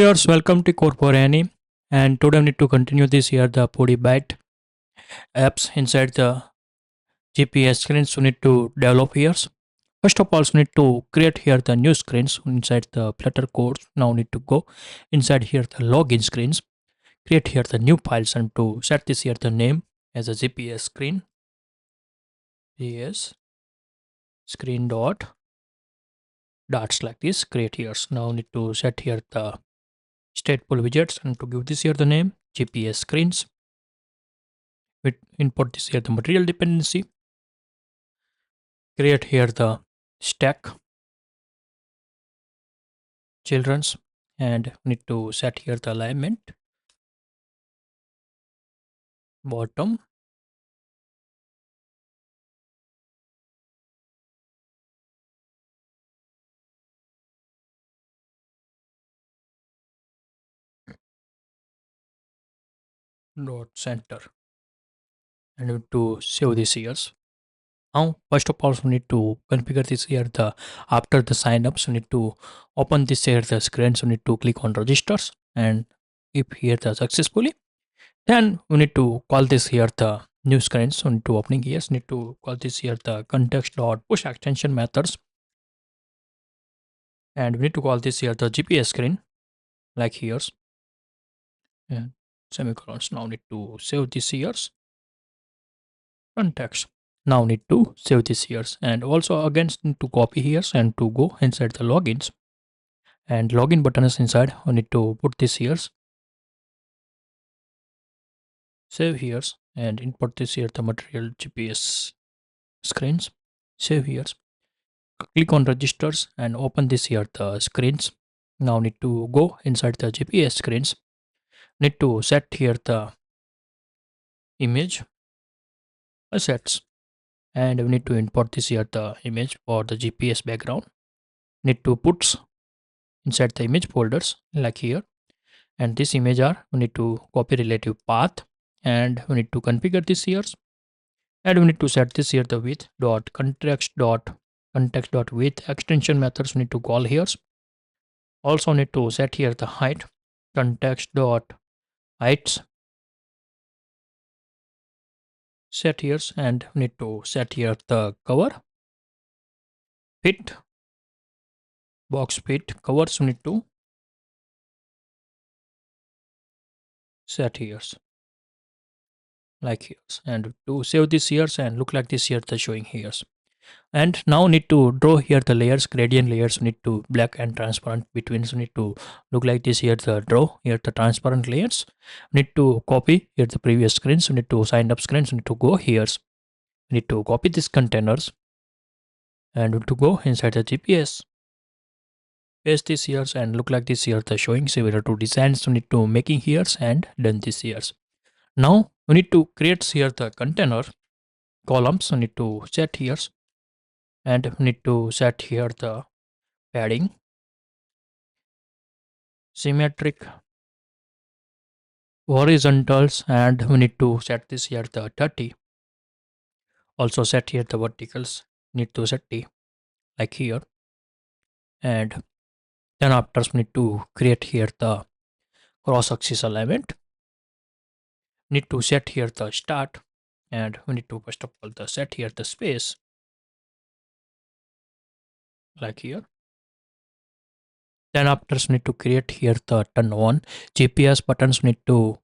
viewers, welcome to CodeForAny, and today we need to continue this here the Foodybite apps inside the GPS screens we need to develop here. First of all, we need to create here the new screens inside the Flutter code. Now we need to go inside here the login screens, create here the new files and to set this here the name as a GPS screen. Yes, screen dots like this. Create here. Now we need to set here the stateful widgets and to give this here the name GPS screens. We import this here the material dependency, create here the stack children's, and need to set here the alignment bottom, dot center, and need to save this here. Now first of all we need to configure this here the after the signups we need to open this here the screens. We need to click on registers, and if here the successfully, then we need to call this here the new screens. We need to opening here, need to call this here the context dot push extension methods, and we need to call this here the GPS screen like here, and semicolons. Now need to save this here's context. Now need to save this here's, and also again need to copy here's and to go inside the logins, and login button is inside. We need to put this here's, save here's, and import this here the material GPS screens, save here's, click on registers and open this here the screens. Now need to go inside the GPS screens, need to set here the image assets, and we need to import this here the image for the GPS background. Need to put inside the image folders like here, and this image are we need to copy relative path, and we need to configure this here, and we need to set this here the width dot context dot width extension methods we need to call here. Also need to set here the height context dot heights set here, and we need to set here the cover fit box fit covers we need to set here like here, and to save this here and look like this here the showing here. And now need to draw here the layers, gradient layers. We need to black and transparent between, so need to look like this here the draw here the transparent layers. We need to copy here the previous screens. We need to sign up screens. We need to go here, we need to copy these containers and we need to go inside the GPS, paste this here and look like this here the showing similar to designs. We need to making here and done this here. Now we need to create here the container columns. We need to set here, and we need to set here the padding symmetric horizontals, and we need to set this here the 30. Also set here the verticals, need to set T like here, and then after we need to create here the cross axis alignment. Need to set here the start, and we need to first of all the set here the space like here. Then after we need to create here the turn on GPS buttons. We need to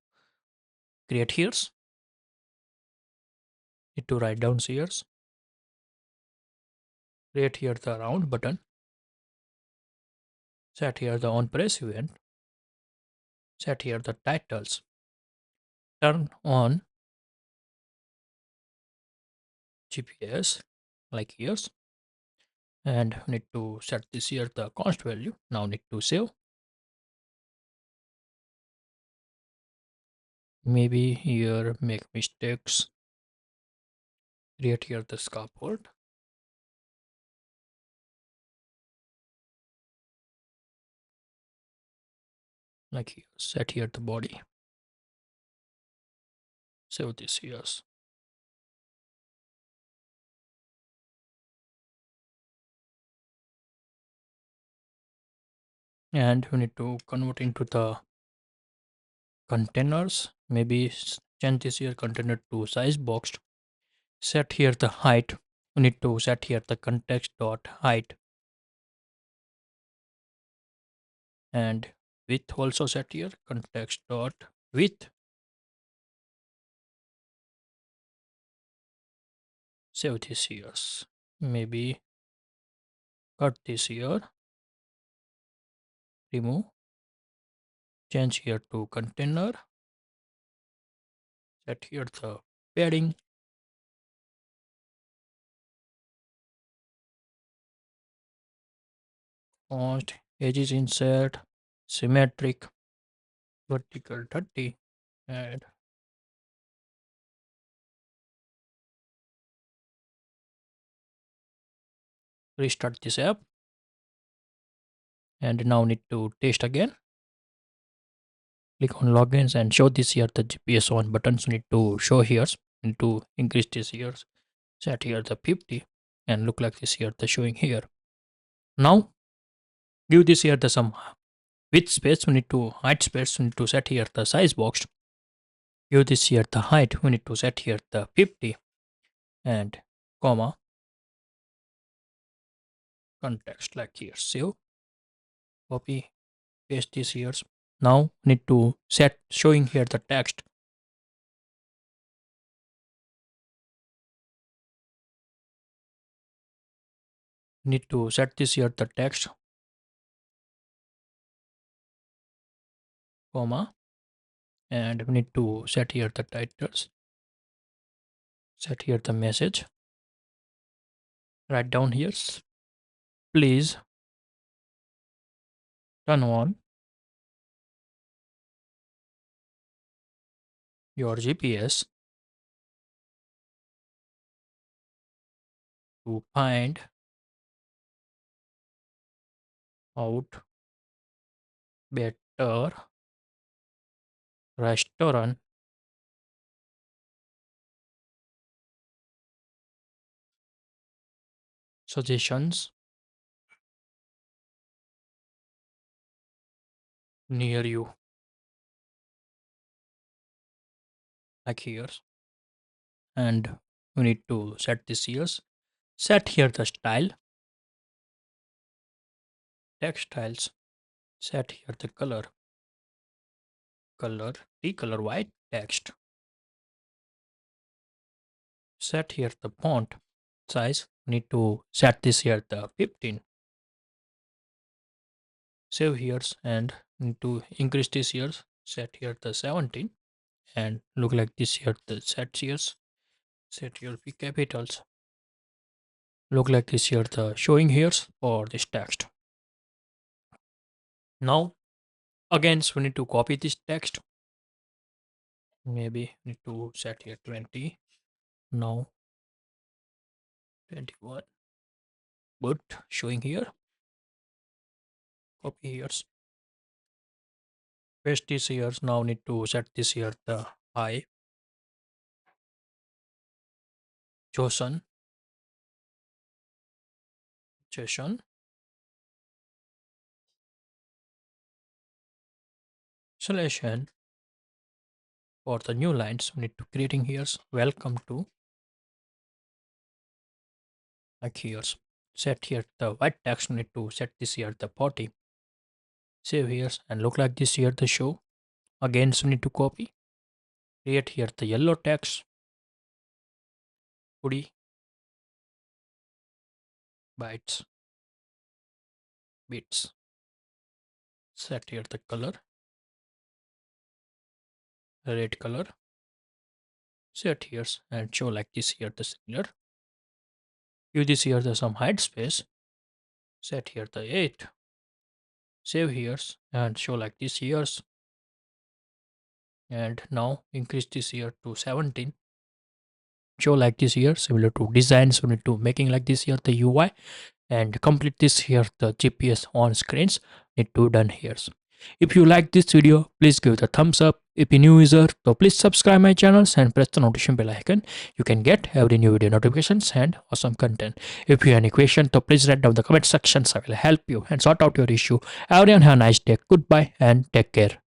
create here, need to write down here, create here the round button, set here the on press event, set here the titles, turn on GPS like here, and need to set this here the const value. Now need to save. Maybe here make mistakes, create here the scaffold like here, set here the body, save this here. and we need to convert into the containers. Maybe change this here container to size boxed. Set here the height. We need to set here the context dot height, and width also set here context dot width. Save this here. Maybe cut this here, remove, change here to container, set here the padding, font, edges insert, symmetric, vertical 30, and restart this app. And now need to test again. Click on logins and show this here the GPS on buttons. Need to show here. Need to increase this here. Set here the 50 and look like this here the showing here. Now give this here the some width space. We need to height space. We need to set here the size box. Give this here the height. We need to set here the 50 and comma context like here. Save, copy, paste this here. Now need to set showing here the text. Need to set this here the text, comma, and we need to set here the titles. Set here the message. Write down here. Please turn on your GPS to find out better restaurant suggestions near you. Like here. And we need to set this here. Set here the style. Text styles. Set here the color. The color white text. Set here the font size. Need to set this here the 15. Save here and need to increase this here. Set here the 17 and look like this here the set here. Set your p capitals. Look like this here the showing here for this text. Now again we need to copy this text. Maybe need to set here 20. Now 21. Good. Showing here. Copy here. Paste this here. Now need to set this here the I chosen session selection for the new lines. We need to creating here. Welcome to like here. Set here the white text. We need to set this here the 40. Save here and look like this here the show. Again we need to copy. Create here the yellow text. Foodie bytes bits. Set here the color. Red color. Set here and show like this here the similar. Give this here the some height space. Set here the 8. Save here and show like this here. And now increase this here to 17. Show like this here, similar to designs. We need to making like this here the UI and complete this here the GPS on screens. Need to done here. If you like this video, please give it a thumbs up. If you're new user, so please subscribe my channels and press the notification bell icon. You can get every new video notifications and awesome content. If you have any question, so please write down the comment sections. I will help you and sort out your issue. Everyone have a nice day. Goodbye and take care.